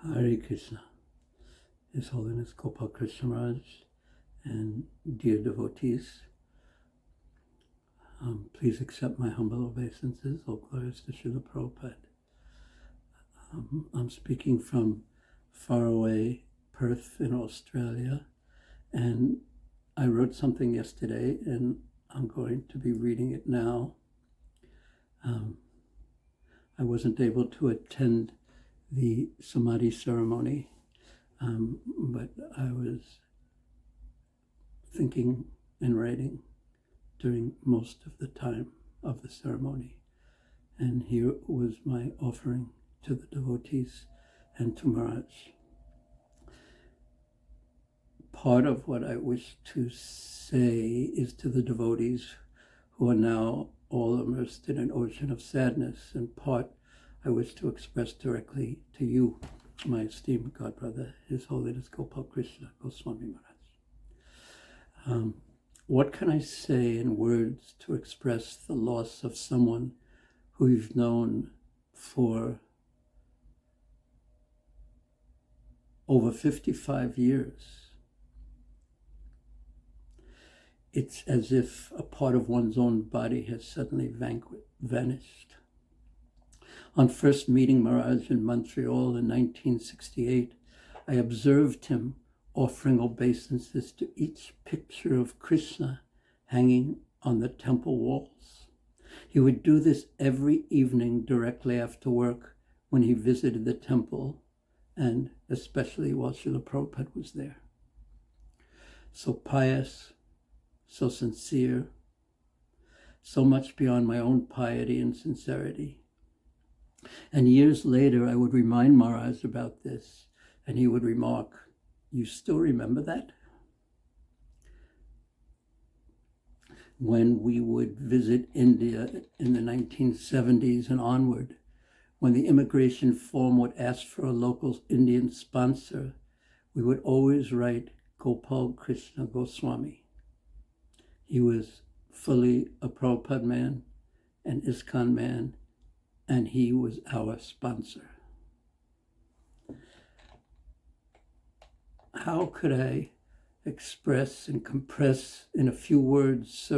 Hare Krishna. His Holiness Gopal Krishna Maharaj and dear devotees, please accept my humble obeisances. All glories to Srila Prabhupada. I'm speaking from faraway Perth in Australia, and I wrote something yesterday, and I'm going to be reading it now. I wasn't able to attend the Samadhi ceremony, but I was thinking and writing during most of the time of the ceremony. And here was my offering to the devotees and to Maharaj. Part of what I wish to say is to the devotees who are now all immersed in an ocean of sadness, and part I wish to express directly to you, my esteemed godbrother, His Holiness Gopal Krishna Goswami Maharaj. What can I say in words to express the loss of someone who you've known for over 55 years? It's as if a part of one's own body has suddenly vanished. On first meeting Maharaj in Montreal in 1968, I observed him offering obeisances to each picture of Krishna hanging on the temple walls. He would do this every evening directly after work when he visited the temple, and especially while Srila Prabhupada was there. So pious, so sincere, so much beyond my own piety and sincerity. And years later, I would remind Maharaj about this, and he would remark, "You still remember that?" When we would visit India in the 1970s and onward, when the immigration form would ask for a local Indian sponsor, we would always write Gopal Krishna Goswami. He was fully a Prabhupada man, an ISKCON man, and he was our sponsor. How could I express and compress in a few words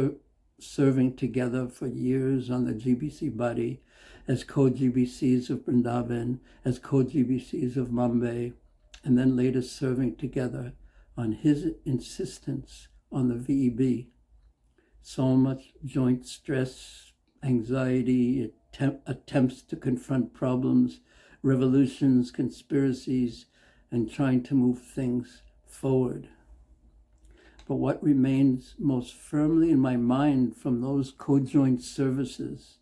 serving together for years on the GBC body as co-GBCs of Vrindavan, as co-GBCs of Mumbai, and then later serving together on his insistence on the VEB. So much joint stress, anxiety, attempts to confront problems, revolutions, conspiracies, and trying to move things forward. But what remains most firmly in my mind from those co-joint services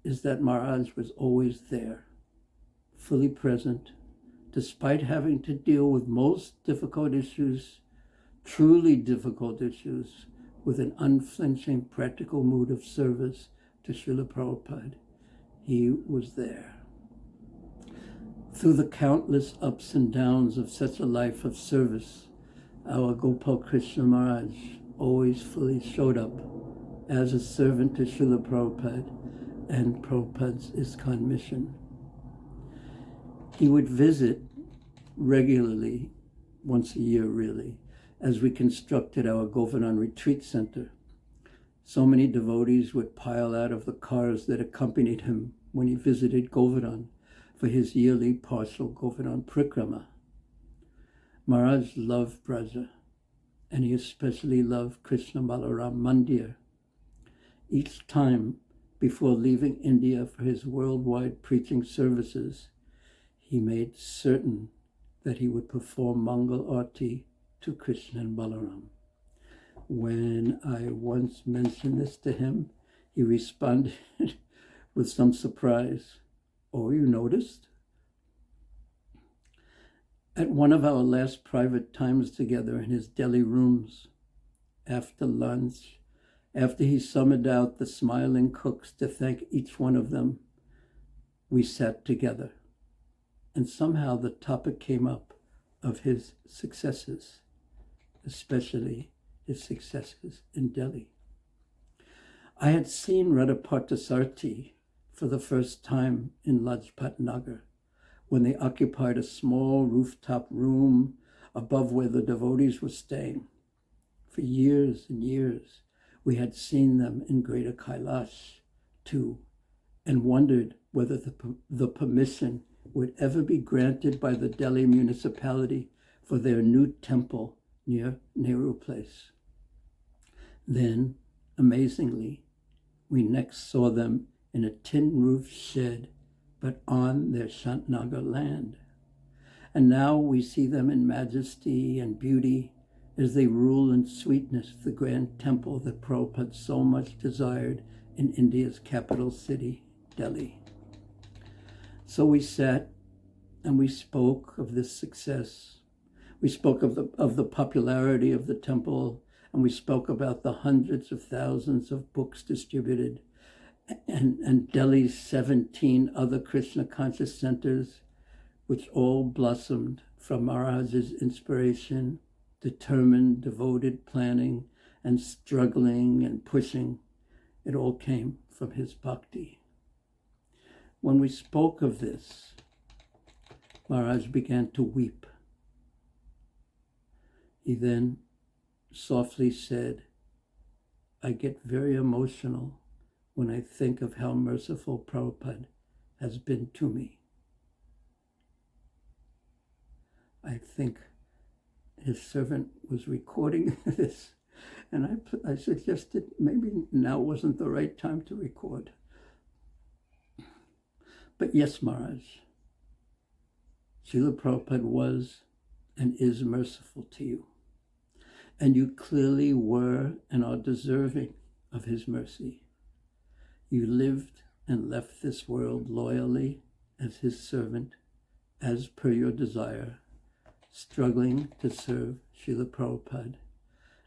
is that Maharaj was always there, fully present, despite having to deal with most difficult issues, truly difficult issues, with an unflinching practical mood of service to Srila Prabhupada. He was there. Through the countless ups and downs of such a life of service, our Gopal Krishna Maharaj always fully showed up as a servant to Srila Prabhupada and Prabhupada's ISKCON mission. He would visit regularly, once a year really, as we constructed our Govardhan Retreat Center. So many devotees would pile out of the cars that accompanied him when he visited Govardhan for his yearly partial Govardhan Prikrama. Maharaj loved Braja, and he especially loved Krishna Balaram Mandir. Each time, before leaving India for his worldwide preaching services, he made certain that he would perform Mangal Arti to Krishna and Balaram. When I once mentioned this to him, he responded with some surprise, "Oh, you noticed?" At one of our last private times together in his Delhi rooms, after lunch, after he summoned out the smiling cooks to thank each one of them, we sat together. And somehow the topic came up of his successes, especially his successes in Delhi. I had seen Radha Parthasarthi for the first time in Lajpat Nagar, when they occupied a small rooftop room above where the devotees were staying. For years and years, we had seen them in Greater Kailash too, and wondered whether the permission would ever be granted by the Delhi municipality for their new temple near Nehru Place. Then, amazingly, we next saw them in a tin-roofed shed, but on their Shantnagar land. And now we see them in majesty and beauty as they rule in sweetness the grand temple that Prabhupada so much desired in India's capital city, Delhi. So we sat and we spoke of this success. We spoke of the popularity of the temple, and we spoke about the hundreds of thousands of books distributed, and Delhi's 17 other Krishna conscious centers, which all blossomed from Maharaj's inspiration, determined, devoted planning, and struggling and pushing. It all came from his bhakti. When we spoke of this, Maharaj began to weep. He then softly said, "I get very emotional when I think of how merciful Prabhupada has been to me." I think his servant was recording this, and I suggested maybe now wasn't the right time to record. But yes, Maharaj, Srila Prabhupada was and is merciful to you. And you clearly were and are deserving of his mercy. You lived and left this world loyally as his servant, as per your desire, struggling to serve Srila Prabhupada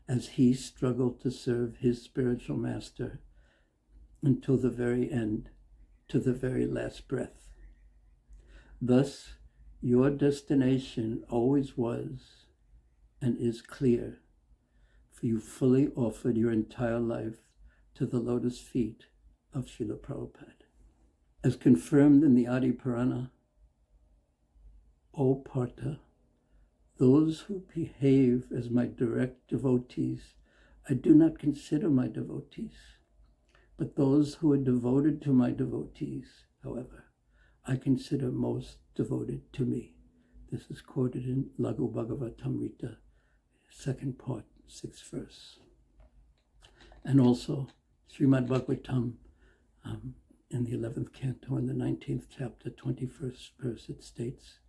as he struggled to serve his spiritual master until the very end, to the very last breath. Thus, your destination always was and is clear, for you fully offered your entire life to the lotus feet of Srila Prabhupada. As confirmed in the Adi Purana, O Partha, those who behave as my direct devotees, I do not consider my devotees. But those who are devoted to my devotees, however, I consider most devoted to me. This is quoted in Laghu Bhagavatamrita, second part, 6th verse. And also, Srimad Bhagavatam, in the 11th canto, in the 19th chapter, 21st verse, it states,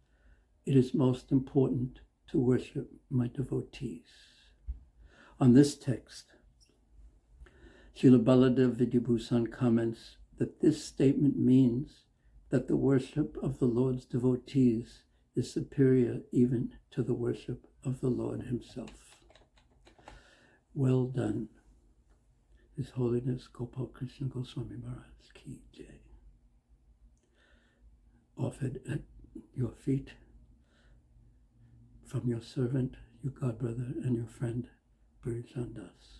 "It is most important to worship my devotees." On this text, Srila Baladev Vidyabhushan comments that this statement means that the worship of the Lord's devotees is superior even to the worship of the Lord himself. Well done. His Holiness Gopal Krishna Goswami Maharaj Ki Jai. Offered at your feet from your servant, your godbrother, and your friend, Bhurijan Das.